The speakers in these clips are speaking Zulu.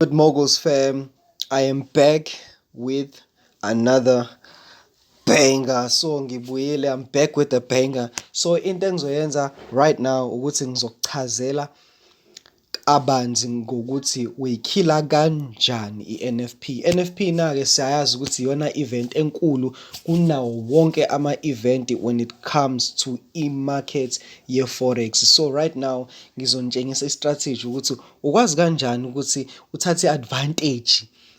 Good Moguls fam, I am back with another banger. So ngibuyile, I'm back with a banger. So into engizoyenza right now ukuthi ngizokuchazela abanzi ngokuthi uyikhila kanjani i-NFP. NFP na-ke siyayazi ukuthi iyona event enkulu kunawo wonke ama-event when it comes to i-market ye-forex. So right now ngizonitshengisa i-strategy ukuthi ukwazi kanjani ukuthi uthathe advantage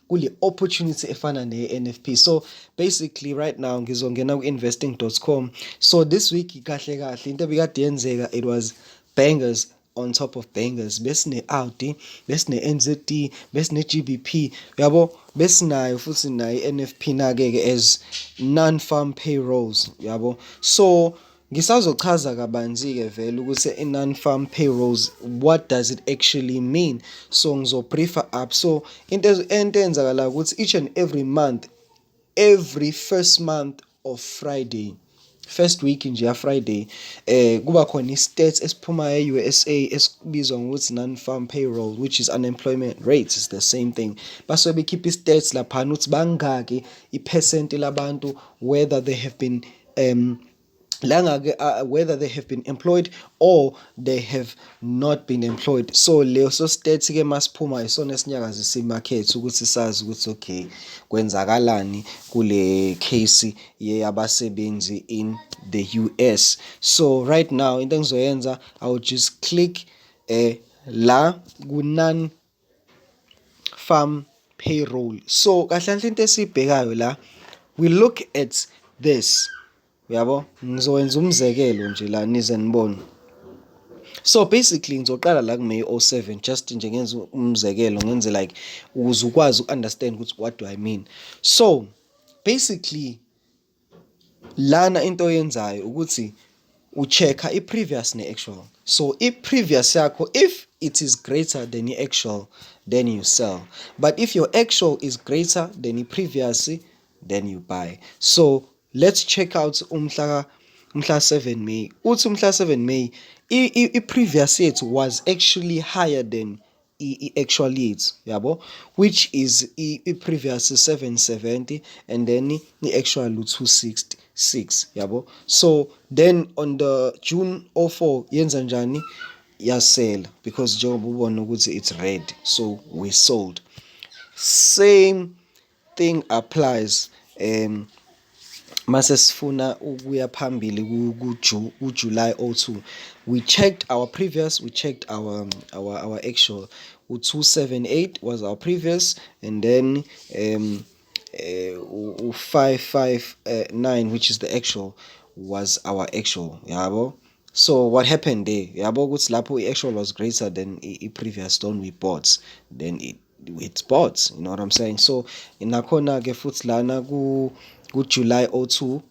kule opportunity efana ne-NFP. So basically right now ngizongena ku-investing.com. So this week kahle kahle into ebikade yenzeka, it was bangers on top of bangers. Besine-Audi, besine-NZD, besine-GBP, yabo, besinayo futhi nayo i-NFP na-ke as non-farm payrolls, yabo. So ngisazochaza kabanzi-ke vele ukuthi i-non-farm payrolls, what does it actually mean? So ngizobriefa up. So into eyenzakalayo ukuthi each and every month, every first month of Friday, first week nje ya Friday, kuba khona i-stats esiphumayo e-USA esibizwa ngokuthi non-farm payroll, which is unemployment rates, is the same thing. Basuke bekhipha i-stats laphana ukuthi bangaki iphesenti labantu whether they have been whether they have been employed or they have not been employed. So leso stats ke masiphuma isona esinyakazisa imarket ukuthi sazi ukuthi okay kwenzakalani kule case yabasebenzi in the US. So right now into engizoyenza, I will just click la ku non farm payroll. So kahle kahle into esibhekayo la, we look at this, yabo. Ngizowenza umzekelo nje la nize nibone. So basically ngizoqala la ku-May 07 just nje ngenza umzekelo, ngenze like ukuze ukwazi uku-understand ukuthi what do I mean. So basically lana into oyenzayo ukuthi u-check-a i-previous ne-actual. So i-previous yakho, if it is greater than i-actual, then you sell. But if your actual is greater than i-previous, then you buy. So let's check out umhla 7 May. Uthi umhla 7 May, i-previous yethu was actually higher than i-actual yethu, yabo, which is i-previous 770 and then i-actual 266, yabo. So then on the June 04 yenza njani? Yasela because njengoba ubona ukuthi it's red, so we sold. Same thing applies mase sifuna ukuya phambili ku July 02. We checked our previous, we checked our actual. 278 was our previous, and then 559, which is the actual, was our actual, yabo. So what happened there, yabo, ukuthi lapho i-actual was greater than i-previous, don't we bought, then it's bought, you know what I'm saying. So nakhona ke futhi lana ku July 02,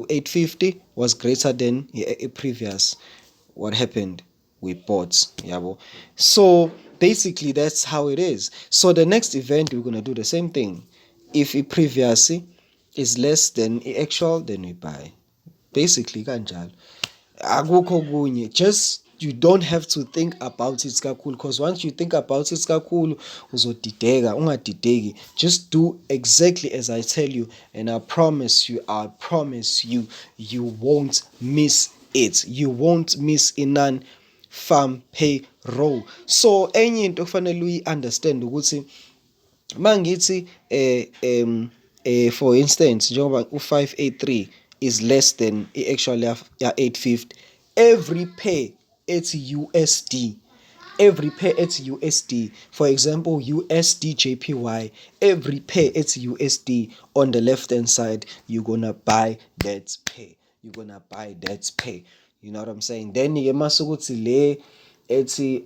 850 was greater than a previous. What happened? We bought, yabo. So basically that's how it is. So the next event we're gonna do the same thing. If a previous is less than a actual, then we buy. Basically kanjalo. Akukho kunye, just you don't have to think about it kakhulu, because once you think about it kakhulu uzodideka. Ungadideki, just do exactly as I tell you, and I promise you, you won't miss it. You won't miss a non-farm payroll. So enye into kufanele uyi-understand ukuthi mangithi for instance njengoba u583 is less than i-actual ya 850, every pair ethi USD, every pair ethi USD, for example USD JPY, every pair ethi USD, on the left hand side you're gonna buy that pair, you know what I'm saying. Then ke masukuthi le ethi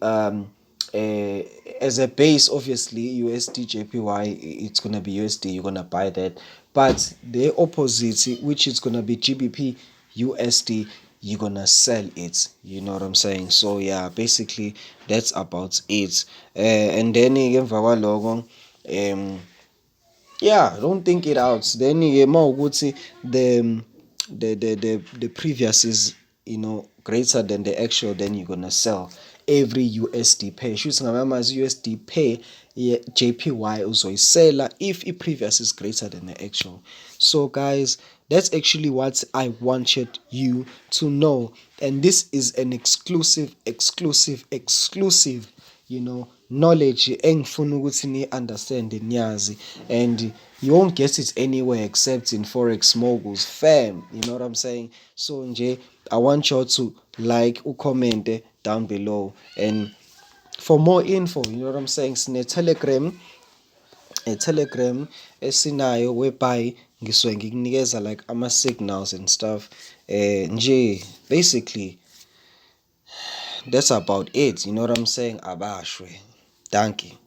as a base, obviously USD JPY, it's gonna be USD, you're gonna buy that. But the opposite, which is gonna be GBP USD, you're gonna sell it, you know what I'm saying. So yeah, basically that's about it. And then emva kwaloko yeah, don't think it out. Then mawukuthi the previous is, you know, greater than the actual, then you're gonna sell every USD pair. Shuthi ngamanye USD pair JPY uzoyisela if i-previous is greater than the actual. So guys, that's actually what I wanted you to know, and this is an exclusive knowledge engifuna ukuthi ni-understand niyazi, and you won't get it anywhere except in Forex Moguls fam, you know what I'm saying? So nje I want you to like, ucommente down below, and for more info, you know what I'm saying, sine-Telegram, Telegram esinayo whereby ngisuke ngikunikeza like ama-signals and stuff. Nje basically that's about it, you know what I'm saying? Abashwe. Danke.